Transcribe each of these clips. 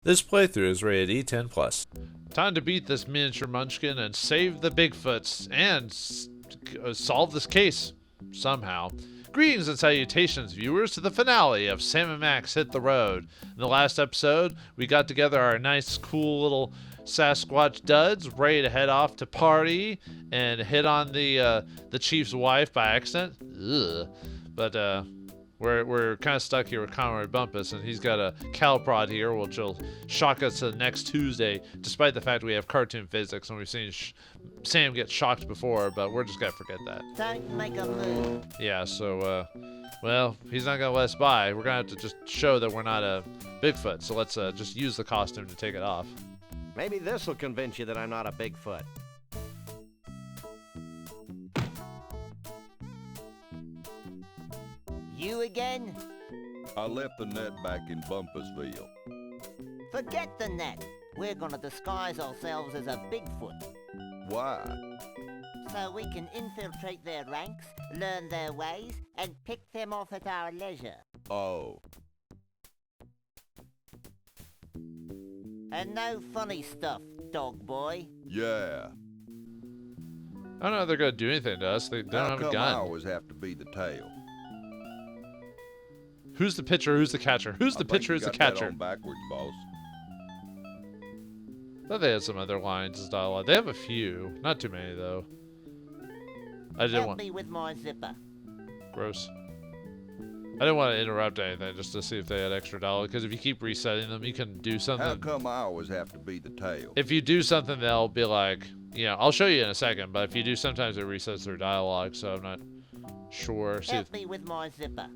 This playthrough is rated E10+. Time to beat this miniature munchkin and save the Bigfoots and solve this case somehow. Greetings and salutations, viewers, to the finale of Sam and Max Hit the Road. In the last episode, we got together our nice, cool little Sasquatch duds, ready to head off to party and hit on the chief's wife by accident. Ugh. But we're kind of stuck here with Conroy Bumpus, and he's got a cow prod here, which will shock us to next Tuesday, despite the fact we have cartoon physics and we've seen Sam get shocked before, but we're just gonna forget that. Don't make a move. Yeah, so well, he's not gonna let us by. We're gonna have to just show that we're not a Bigfoot. So let's just use the costume to take it off. Maybe this will convince you that I'm not a Bigfoot. You again? I left the net back in Bumpusville. Forget the net. We're gonna disguise ourselves as a Bigfoot. Why? So we can infiltrate their ranks, learn their ways, and pick them off at our leisure. Oh, And no funny stuff, dog boy. yeah. I don't know if they're gonna do anything to us. They don't How have a come I gun. always have to be the tail? Who's the pitcher? Who's the catcher? Who's the pitcher? Who's the catcher? On backwards, boss. I thought they had some other lines as dialogue. They have a few, not too many though. I didn't Help want me with my zipper. gross. I didn't want to interrupt anything just to see if they had extra dialogue, because if you keep resetting them, you can do How something. come I always have to be the tail? If you do something, they'll be like, I'll show you in a second, but if you do, sometimes it resets their dialogue, so I'm not sure. See if, Help me with my zipper.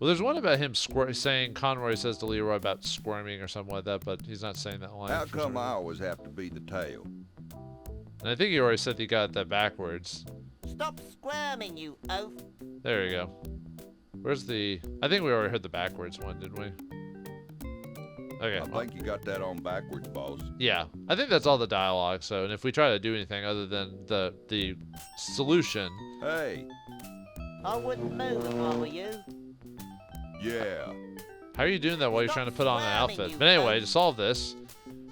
well, there's one about him saying, Conroy says to Leroy about squirming or something like that, but he's not saying that line. How for some come I reason. always have to be the tail? And I think he already said he got that backwards. Stop squirming, you oaf. There you go. Where's the... I think we already heard the backwards one, didn't we? Okay. I think you got that on backwards, boss. Yeah, I think that's all the dialogue. So, and if we try to do anything other than the solution, Hey, I wouldn't move if I were you. yeah. how are you doing that while you're trying to put on an Stop outfit? slamming, But anyway, you to solve this,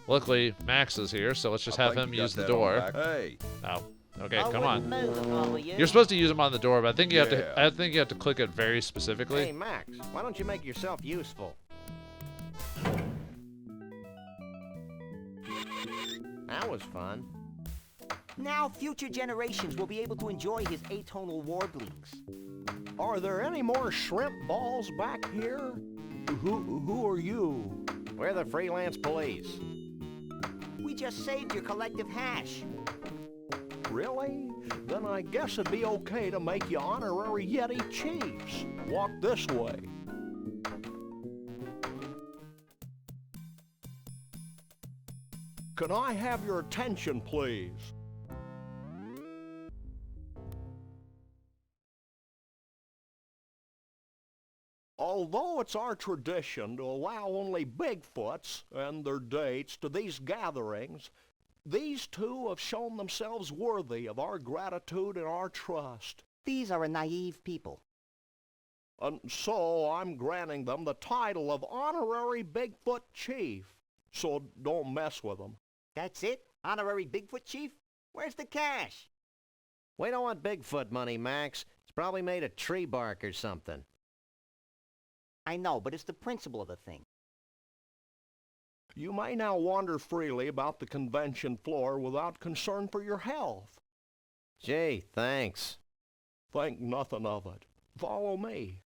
luckily Max is here, so let's just I have think him you got use the that on door. back- Hey, Oh, okay, I come wouldn't on. move if I were you. You're supposed to use them on the door, but I think you have to. Yeah. I think you have to click it very specifically. Hey, Max, why don't you make yourself useful? That was fun. Now future generations will be able to enjoy his atonal warblings. Are there any more shrimp balls back here? Who are you? We're the Freelance Police. We just saved your collective hash. Really? Then I guess it'd be okay to make you honorary Yeti chiefs. Walk this way. Can I have your attention, please? Although it's our tradition to allow only Bigfoots and their dates to these gatherings, these two have shown themselves worthy of our gratitude and our trust. These are a naive people. And so I'm granting them the title of Honorary Bigfoot Chief. So don't mess with them. That's it? Honorary Bigfoot chief? Where's the cash? We don't want Bigfoot money, Max. It's probably made of tree bark or something. I know, but it's the principle of the thing. You may now wander freely about the convention floor without concern for your health. Gee, thanks. Think nothing of it. Follow me.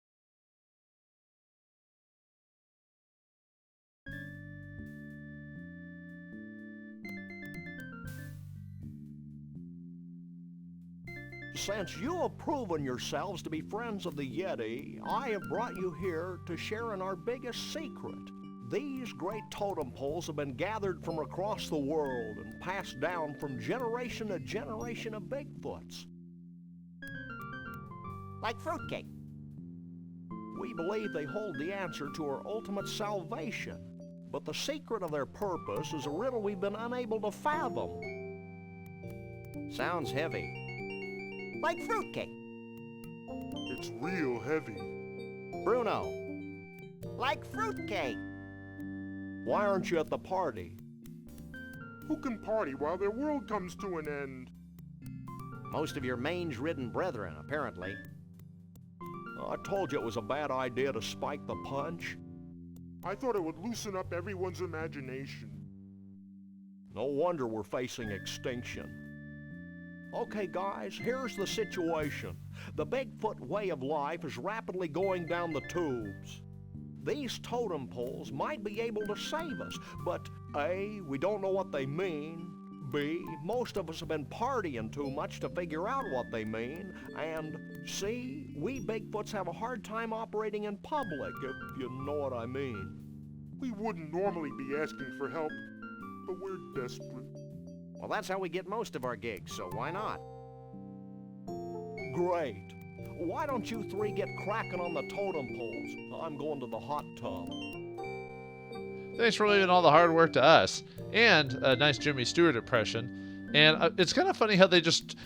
Since you have proven yourselves to be friends of the Yeti, I have brought you here to share in our biggest secret. These great totem poles have been gathered from across the world and passed down from generation to generation of Bigfoots. Like fruitcake. We believe they hold the answer to our ultimate salvation, but the secret of their purpose is a riddle we've been unable to fathom. Sounds heavy. Like fruitcake. It's real heavy. Bruno. Like fruitcake. Why aren't you at the party? Who can party while their world comes to an end? Most of your mange-ridden brethren, apparently. I told you it was a bad idea to spike the punch. I thought it would loosen up everyone's imagination. No wonder we're facing extinction. Okay, guys, here's the situation. The Bigfoot way of life is rapidly going down the tubes. These totem poles might be able to save us, but A, we don't know what they mean. B, most of us have been partying too much to figure out what they mean. And C, we Bigfoots have a hard time operating in public, if you know what I mean. We wouldn't normally be asking for help, but we're desperate. Well, that's how we get most of our gigs, so why not? Great. Why don't you three get cracking on the totem poles? I'm going to the hot tub. Thanks for leaving all the hard work to us. And a nice Jimmy Stewart impression. And it's kind of funny how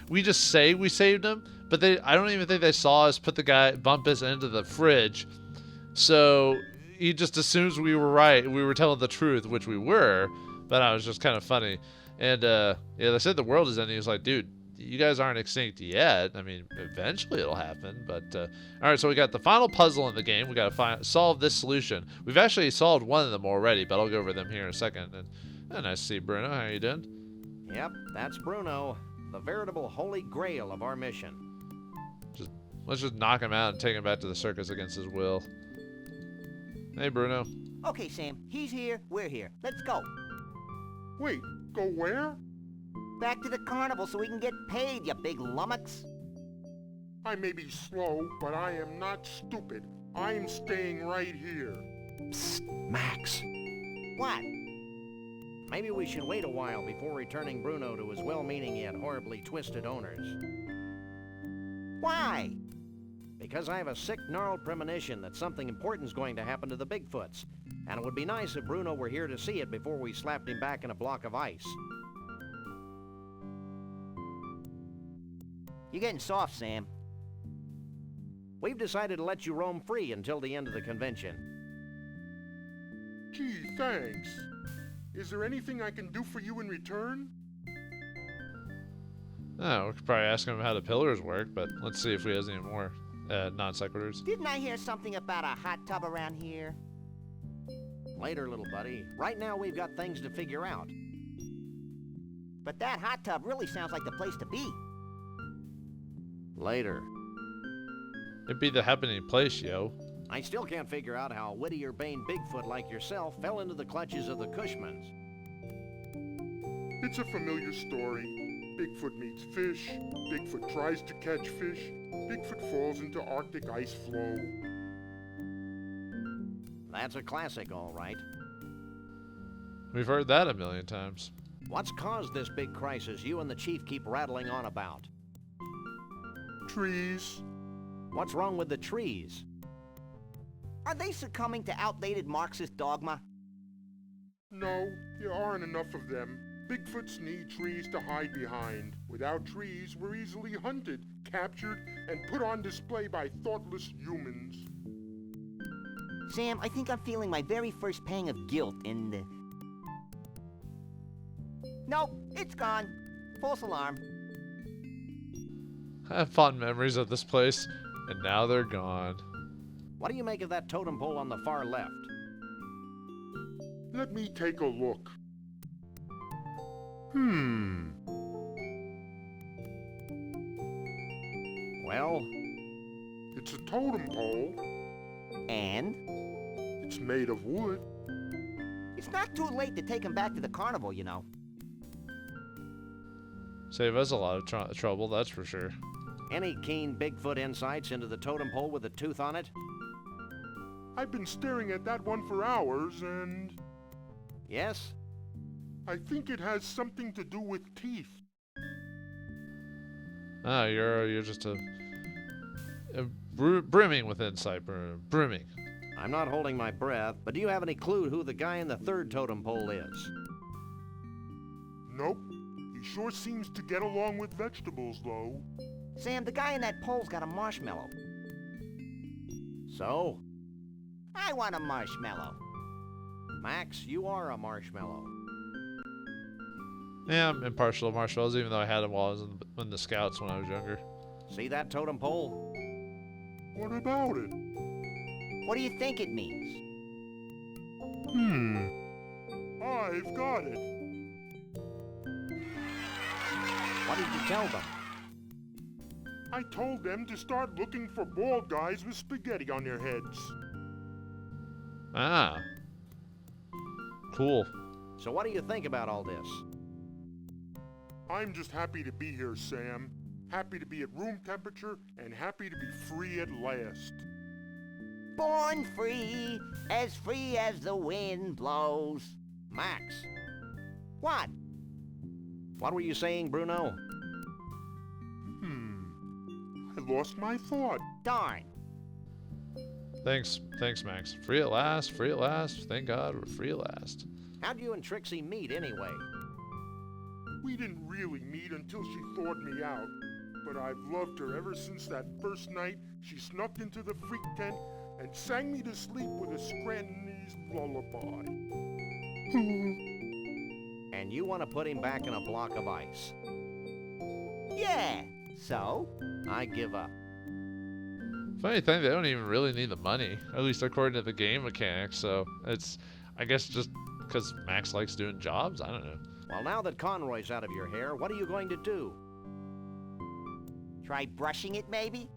we just say we saved him, but I don't even think they saw us bump us into the fridge. So he just assumes we were right. We were telling the truth, which we were, but I was just kind of funny. And yeah, they said the world is ending. He was like, dude, you guys aren't extinct yet. I mean, eventually it'll happen. But all right, so we got the final puzzle in the game. We got to solve this solution. We've actually solved one of them already, but I'll go over them here in a second. And nice to see Bruno. How you doing? Yep, that's Bruno, the veritable holy grail of our mission. Let's just knock him out and take him back to the circus against his will. Hey, Bruno. Okay, Sam, he's here, we're here. Let's go. Wait, go where? Back to the carnival so we can get paid, you big lummox. I may be slow, but I am not stupid. I am staying right here. Psst, Max. What? Maybe we should wait a while before returning Bruno to his well-meaning yet horribly twisted owners. Why? Because I have a sick, gnarled premonition that something important's going to happen to the Bigfoots, and it would be nice if Bruno were here to see it before we slapped him back in a block of ice. You're getting soft, Sam. We've decided to let you roam free until the end of the convention. Gee, thanks. Is there anything I can do for you in return? Oh, we could probably ask him how the pillars work, but let's see if he has any more non sequiturs. Didn't I hear something about a hot tub around here? Later, little buddy. Right now we've got things to figure out. But that hot tub really sounds like the place to be. Later. It'd be the happening place, yo. I still can't figure out how a witty urbane Bigfoot like yourself fell into the clutches of the Cushmans. It's a familiar story. Bigfoot meets fish. Bigfoot tries to catch fish. Bigfoot falls into Arctic ice floe. That's a classic, all right. We've heard that a million times. What's caused this big crisis you and the chief keep rattling on about? Trees. What's wrong with the trees? Are they succumbing to outdated Marxist dogma? No, there aren't enough of them. Bigfoots need trees to hide behind. Without trees, we're easily hunted, captured, and put on display by thoughtless humans. Sam, I think I'm feeling my very first pang of guilt in the... Nope, it's gone. False alarm. I have fond memories of this place, and now they're gone. What do you make of that totem pole on the far left? Let me take a look. Well? It's a totem pole. And? It's made of wood. It's not too late to take him back to the carnival, you know. Save us a lot of trouble, that's for sure. Any keen Bigfoot insights into the totem pole with a tooth on it? I've been staring at that one for hours, and Yes? I think it has something to do with teeth. Ah, you're just a brimming with insight, brimming. I'm not holding my breath, but do you have any clue who the guy in the third totem pole is? Nope. He sure seems to get along with vegetables, though. Sam, the guy in that pole's got a marshmallow. So? I want a marshmallow. Max, you are a marshmallow. Yeah, I'm impartial to marshmallows, even though I had them while I was in the Scouts when I was younger. See that totem pole? What about it? What do you think it means? I've got it. What did you tell them? I told them to start looking for bald guys with spaghetti on their heads. Ah. Cool. So what do you think about all this? I'm just happy to be here, Sam. Happy to be at room temperature and happy to be free at last. Born free as the wind blows. Max, What? what were you saying, Bruno? I lost my thought. Darn. Thanks, Max. Free at last, free at last. Thank God we're free at last. How'd you and Trixie meet anyway? We didn't really meet until she thawed me out. But I've loved her ever since that first night she snuck into the freak tent and sang me to sleep with a Scrantonese lullaby. And you want to put him back in a block of ice. Yeah. So? I give up. Funny thing, they don't even really need the money, at least according to the game mechanics. So it's, I guess, just because Max likes doing jobs. I don't know. Well, now that Conroy's out of your hair, what are you going to do? Try brushing it, maybe?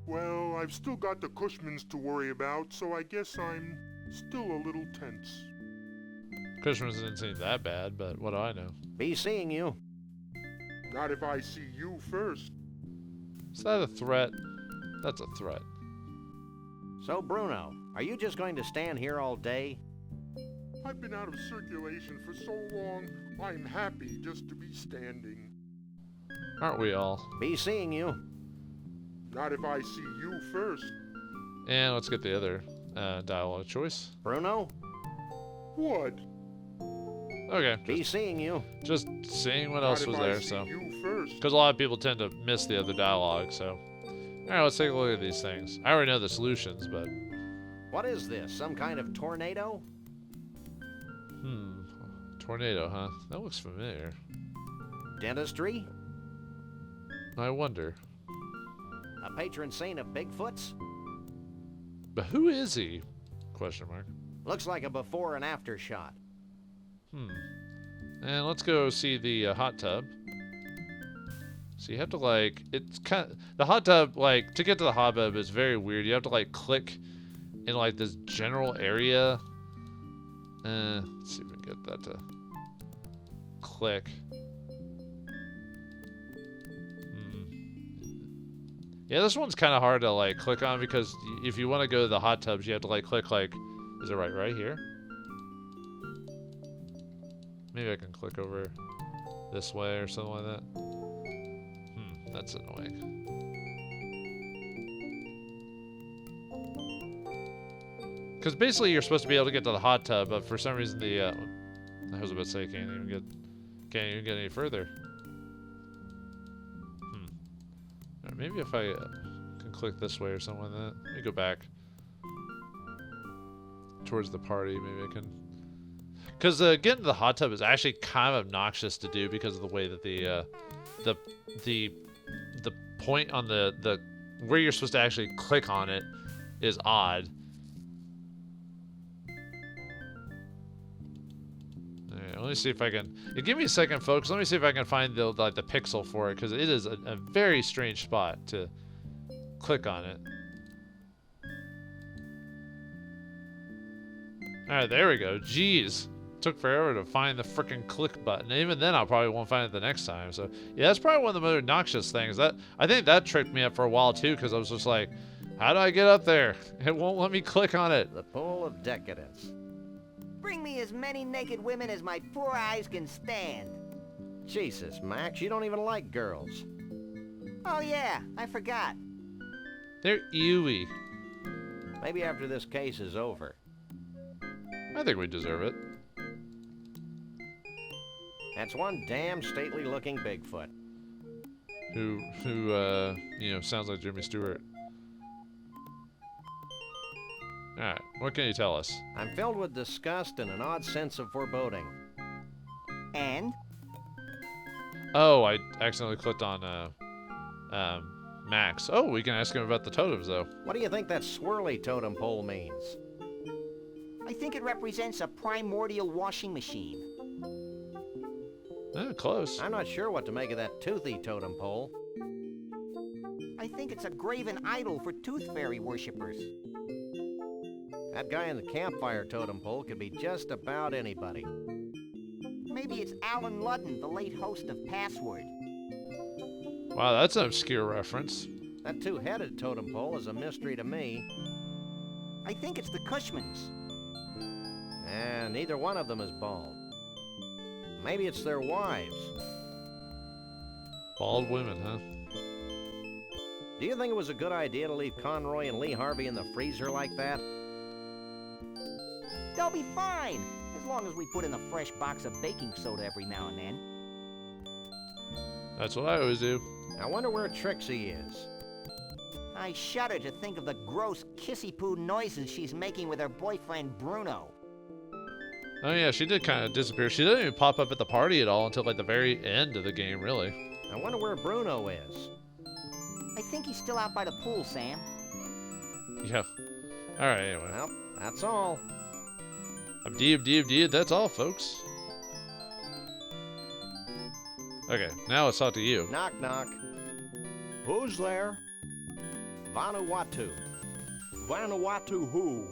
Well, I've still got the Cushmans to worry about, so I guess I'm still a little tense. Cushman's didn't seem that bad, but what do I know? Be seeing you. Not if I see you first. Is that a threat? That's a threat. So, Bruno, are you just going to stand here all day? I've been out of circulation for so long, I'm happy just to be standing. Aren't we all? Be seeing you. Not if I see you first. And let's get the other dialogue choice. Bruno, What? Okay, be seeing you. just seeing what else was Not if there, I see so. you first. Because a lot of people tend to miss the other dialogue, so. Alright, let's take a look at these things. I already know the solutions, but. What is this, some kind of tornado? Tornado, huh? That looks familiar. Dentistry? I wonder. A patron saint of Bigfoots? But who is he? Question mark. Looks like a before and after shot. And let's go see the hot tub. So you have to like, it's kind of, the hot tub, like, to get to the hot tub is very weird. You have to like click in like this general area. Let's see if we can get that to click. Yeah, this one's kind of hard to like click on because if you want to go to the hot tubs, you have to like click like, is it right here? Maybe I can click over this way or something like that. That's annoying. Because basically you're supposed to be able to get to the hot tub, but for some reason the I was about to say can't even get any further. Right, maybe if I can click this way or something like that. Let me go back towards the party. Maybe I can. Because getting to the hot tub is actually kind of obnoxious to do because of the way that the point on the where you're supposed to actually click on it is odd. Alright, let me see if I can. Give me a second, folks. Let me see if I can find the pixel for it because it is a very strange spot to click on it. Alright, there we go. Jeez. Took forever to find the freaking click button. And even then, I probably won't find it the next time. So, yeah, that's probably one of the most obnoxious things. I think that tricked me up for a while, too, because I was just like, how do I get up there? It won't let me click on it. The pool of decadence. Bring me as many naked women as my poor eyes can stand. Jesus, Max, you don't even like girls. Oh yeah, I forgot. They're ewy. Maybe after this case is over. I think we deserve it. That's one damn stately-looking Bigfoot. Who, you know, sounds like Jimmy Stewart. Alright, what can you tell us? I'm filled with disgust and an odd sense of foreboding. And? Oh, I accidentally clicked on Max. Oh, we can ask him about the totems, though. What do you think that swirly totem pole means? I think it represents a primordial washing machine. Close. I'm not sure what to make of that toothy totem pole. I think it's a graven idol for tooth fairy worshippers. That guy in the campfire totem pole could be just about anybody. Maybe it's Alan Ludden, the late host of Password. Wow, that's an obscure reference. That two-headed totem pole is a mystery to me. I think it's the Cushmans. And neither one of them is bald. Maybe it's their wives. Bald women, huh? Do you think it was a good idea to leave Conroy and Lee Harvey in the freezer like that? They'll be fine, as long as we put in a fresh box of baking soda every now and then. That's what I always do. I wonder where Trixie is. I shudder to think of the gross kissy-poo noises she's making with her boyfriend Bruno. Oh yeah, she did kind of disappear. She didn't even pop up at the party at all until like the very end of the game, really. I wonder where Bruno is. I think he's still out by the pool, Sam. Yeah. Alright, anyway. Well, that's all. I'm deed, that's all, folks. Okay, now let's talk to you. Knock, knock. Who's there? Vanuatu. Vanuatu who?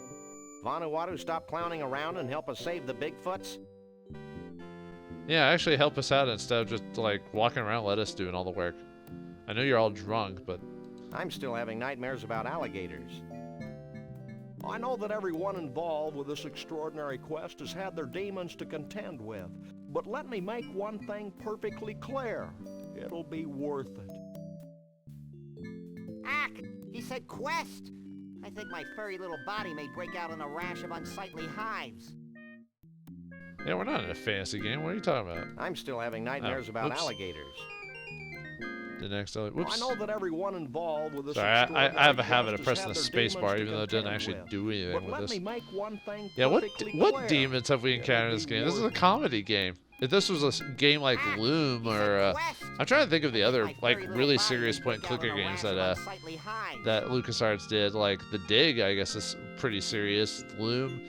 Vanuatu, stop clowning around and help us save the Bigfoots? Yeah, actually help us out instead of just like walking around, let us doing all the work. I know you're all drunk, but... I'm still having nightmares about alligators. I know that everyone involved with this extraordinary quest has had their demons to contend with, but let me make one thing perfectly clear. It'll be worth it. Ack! He said quest! I think my furry little body may break out in a rash of unsightly hives. Yeah, we're not in a fantasy game. What are you talking about? I'm still having nightmares about whoops. alligators. The next... Whoops. I know that everyone involved with this Sorry, extraordinary I have a habit of quest has pressing the had their space bar demons to even though it doesn't contend actually with. do anything But with let this. me make one thing Yeah, perfectly what clear. demons have we encountered in this game? This is a comedy game. If this was a game like Loom or I'm trying to think of the other like really serious point-and-clicker games that that LucasArts did. Like The Dig, I guess is pretty serious. Loom,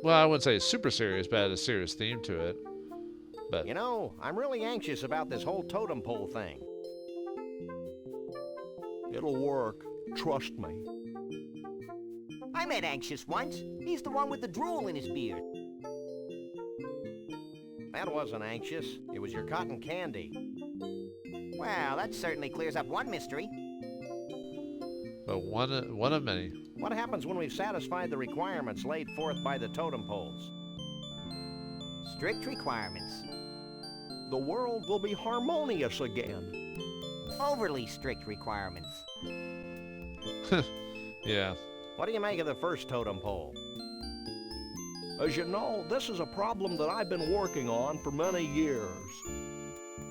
well, I wouldn't say it's super serious, but it had a serious theme to it. But You know, I'm really anxious about this whole totem pole thing. It'll work. Trust me. I met Anxious once. He's the one with the drool in his beard. That wasn't anxious. It was your cotton candy. Well, that certainly clears up one mystery. but one of many. What happens when we've satisfied the requirements laid forth by the totem poles? Strict requirements. The world will be harmonious again. Overly strict requirements. Yeah. What do you make of the first totem pole? As you know, this is a problem that I've been working on for many years.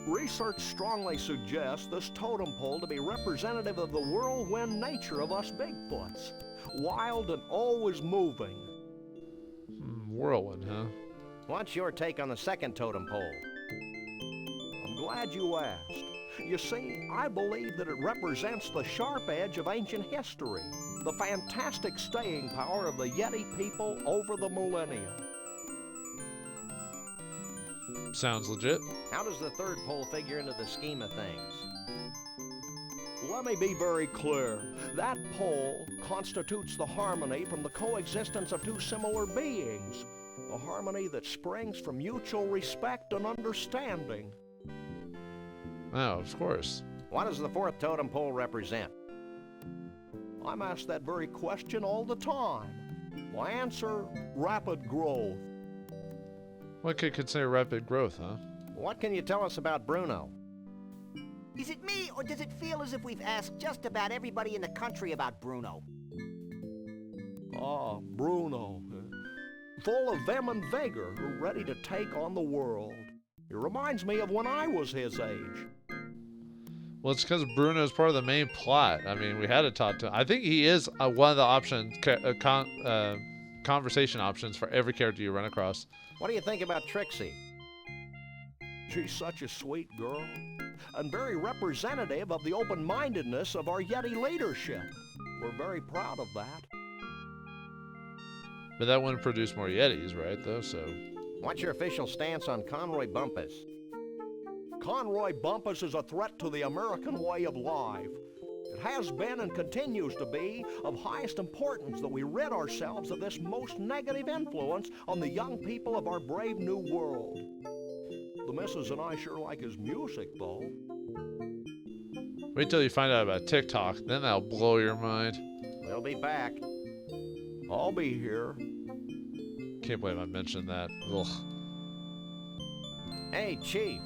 Research strongly suggests this totem pole to be representative of the whirlwind nature of us Bigfoots. Wild and always moving. Whirlwind, huh? What's your take on the second totem pole? I'm glad you asked. You see, I believe that it represents the sharp edge of ancient history, the fantastic staying power of the Yeti people over the millennia. Sounds legit. How does the third pole figure into the scheme of things? Let me be very clear. That pole constitutes the harmony from the coexistence of two similar beings, a harmony that springs from mutual respect and understanding. Oh, of course. What does the fourth totem pole represent? I'm asked that very question all the time. My answer, rapid growth. What could consider rapid growth, huh? What can you tell us about Bruno? Is it me, or does it feel as if we've asked just about everybody in the country about Bruno? Ah, Bruno. Full of vim and vigor, ready to take on the world. It reminds me of when I was his age. Well, it's because Bruno's part of the main plot. I mean, we had to talk to him. I think he is one of the options, conversation options for every character you run across. What do you think about Trixie? She's such a sweet girl, and very representative of the open-mindedness of our Yeti leadership. We're very proud of that. But that wouldn't produce more Yetis, right, though, so... What's your official stance on Conroy Bumpus? Conroy Bumpus is a threat to the American way of life. It has been and continues to be of highest importance that we rid ourselves of this most negative influence on the young people of our brave new world. The missus and I sure like his music, though. Wait till you find out about TikTok, then that'll blow your mind. We'll be back. I'll be here. Can't believe I mentioned that. Ugh. Hey, Chief.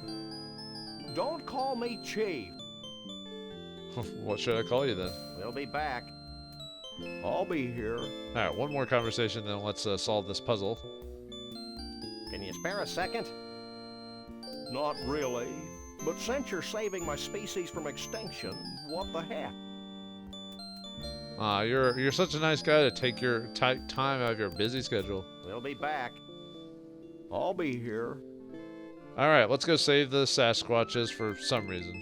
Don't call me Chief. What should I call you then? We'll be back. I'll be here. Alright, one more conversation, then let's solve this puzzle. Can you spare a second? Not really. But since you're saving my species from extinction, what the heck? You're such a nice guy to take your time out of your busy schedule. We'll be back. I'll be here. Alright, let's go save the Sasquatches for some reason.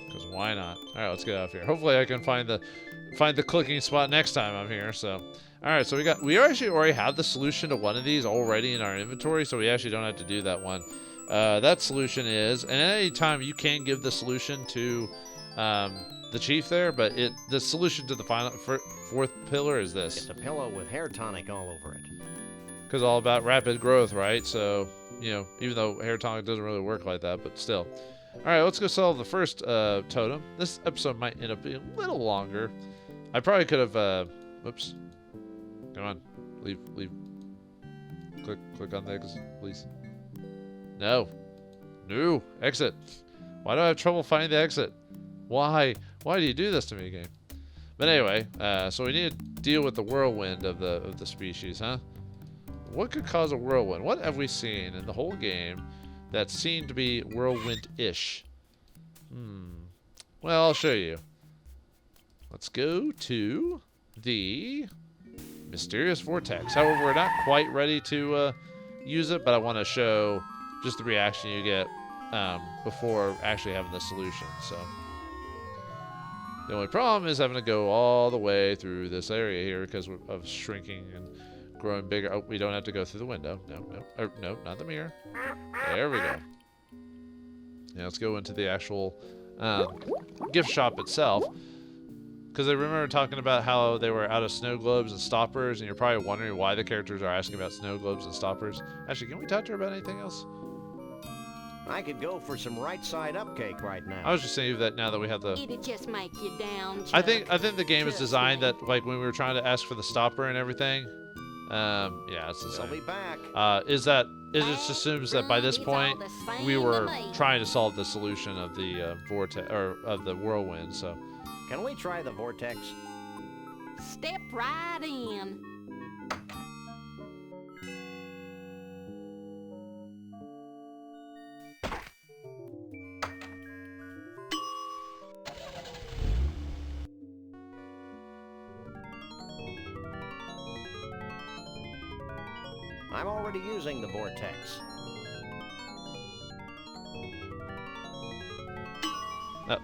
Because why not? Alright, let's get out of here. Hopefully I can find the clicking spot next time I'm here, so... Alright, so we actually already have the solution to one of these already in our inventory, so we actually don't have to do that one. That solution is, and at any time you can give the solution to the chief there, but the solution to the fourth pillar is this. It's a pillow with hair tonic all over it. Because all about rapid growth, right? So, you know, even though hair tonic doesn't really work like that, but still. Alright, let's go solve the first totem. This episode might end up being a little longer. I probably could have, whoops. Come on, leave. Click on the exit, please. No, exit. Why do I have trouble finding the exit? Why do you do this to me, game? But anyway, so we need to deal with the whirlwind of the species, huh? What could cause a whirlwind? What have we seen in the whole game that seemed to be whirlwind-ish? Well, I'll show you. Let's go to the mysterious vortex. However, we're not quite ready to use it, but I want to show just the reaction you get before actually having the solution. So the only problem is having to go all the way through this area here because of shrinking and growing bigger. Oh, we don't have to go through the window. No, not the mirror. There we go. Yeah, let's go into the actual gift shop itself. Because I remember talking about how they were out of snow globes and stoppers, and you're probably wondering why the characters are asking about snow globes and stoppers. Actually, can we talk to her about anything else? I could go for some right side up cake right now. I was just saying that now that we have the... It'd just make you down, Chuck. I think the game is designed that, like, when we were trying to ask for the stopper and everything, yeah, it's the same. I'll be back. It just assumes that by this point we were trying to solve the solution of the vortex or of the whirlwind. So, can we try the vortex? Step right in. I'm already using the vortex. No.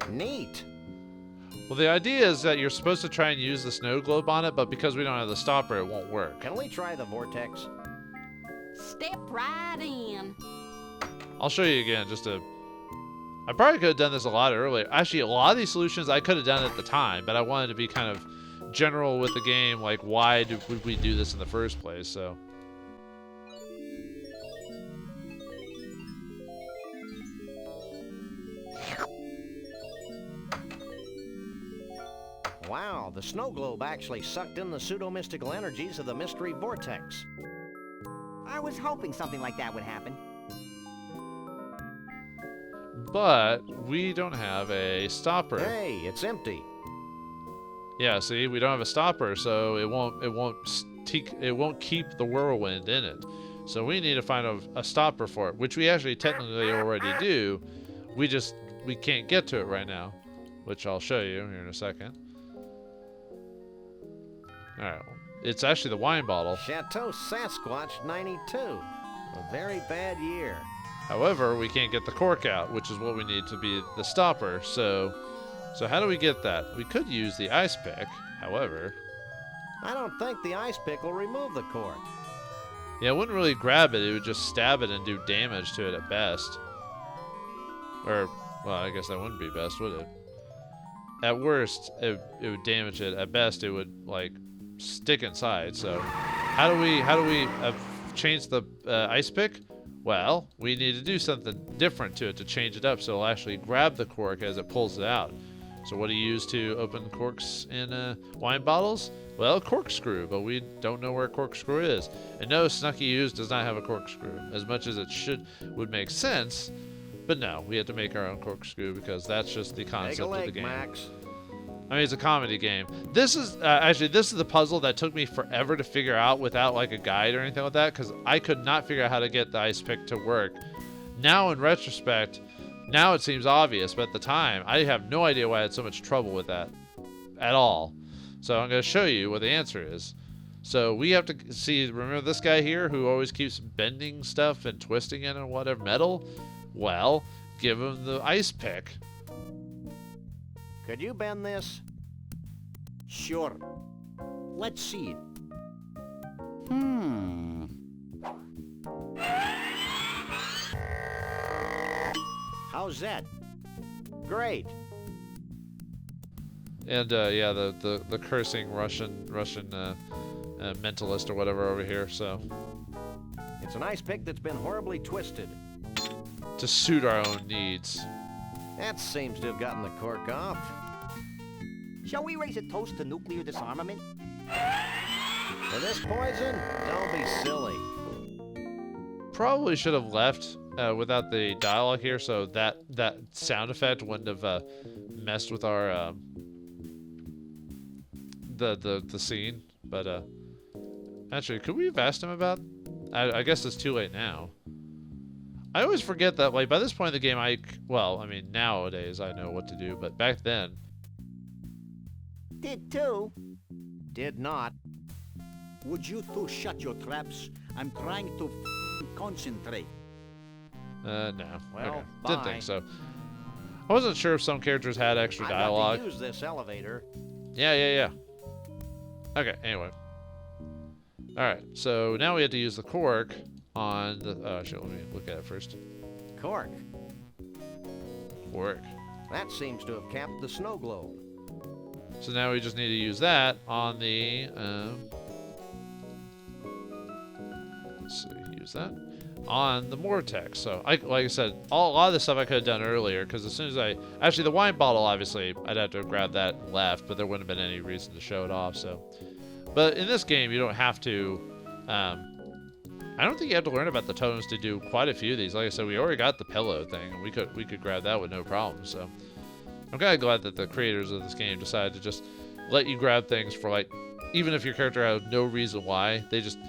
Neat. Well, the idea is that you're supposed to try and use the snow globe on it, but because we don't have the stopper, it won't work. Can we try the vortex? Step right in. I'll show you again. I probably could have done this a lot earlier. Actually, a lot of these solutions I could have done at the time, but I wanted to be kind of general with the game, like why would we do this in the first place? So wow, the snow globe actually sucked in the pseudo-mystical energies of the mystery vortex. I was hoping something like that would happen. but we don't have a stopper. Hey, it's empty. Yeah, see, we don't have a stopper, so it won't keep the whirlwind in it. So we need to find a stopper for it, which we actually technically already do. We can't get to it right now, which I'll show you here in a second. Alright, it's actually the wine bottle. Chateau Sasquatch 92. A very bad year. However, we can't get the cork out, which is what we need to be the stopper. So how do we get that? We could use the ice pick, however. I don't think the ice pick will remove the cork. Yeah, it wouldn't really grab it. It would just stab it and do damage to it at best. Or, well, I guess that wouldn't be best, would it? At worst, it would damage it. At best, it would, like, stick inside. So, how do we change the ice pick? Well, we need to do something different to it to change it up so it'll actually grab the cork as it pulls it out. So what do you use to open corks in wine bottles? Well, a corkscrew, but we don't know where a corkscrew is. And no, Snucky Hughes does not have a corkscrew, as much as it would make sense. But no, we had to make our own corkscrew because that's just the concept of the game. Max. I mean, it's a comedy game. This is actually the puzzle that took me forever to figure out without like a guide or anything like that, because I could not figure out how to get the ice pick to work. Now, in retrospect, now it seems obvious, but at the time, I have no idea why I had so much trouble with that at all. So I'm going to show you what the answer is. So we have to see, remember this guy here who always keeps bending stuff and twisting it and whatever metal? Well, give him the ice pick. Could you bend this? Sure. Let's see it. How's that? Great. And yeah, the cursing Russian mentalist or whatever over here. So It's an ice pick that's been horribly twisted. to suit our own needs. That seems to have gotten the cork off. Shall we raise a toast to nuclear disarmament? For this poison, don't be silly. Probably should have left without the dialogue here, so that sound effect wouldn't have messed with our the scene. But actually, could we have asked him about? I guess it's too late now. I always forget that, like, by this point in the game, I mean, nowadays I know what to do, but back then. Did too. Did not. Would you two shut your traps? I'm trying to concentrate. No. Well, Okay. bye. Didn't think so. I wasn't sure if some characters had extra I've dialogue. got to use this elevator. Yeah. Okay, anyway. Alright, so now we have to use the cork on the... actually, let me look at it first. Cork. Cork. That seems to have capped the snow globe. So now we just need to use that on the... let's see, use that on the Vortex. So, like I said, a lot of the stuff I could have done earlier, because as soon as actually, the wine bottle, obviously, I'd have to grab that and left, but there wouldn't have been any reason to show it off, so... But in this game, you don't have to... I don't think you have to learn about the totems to do quite a few of these. Like I said, we already got the pillow thing, and we could grab that with no problem, so... I'm kind of glad that the creators of this game decided to just let you grab things for, like... Even if your character has no reason why, they just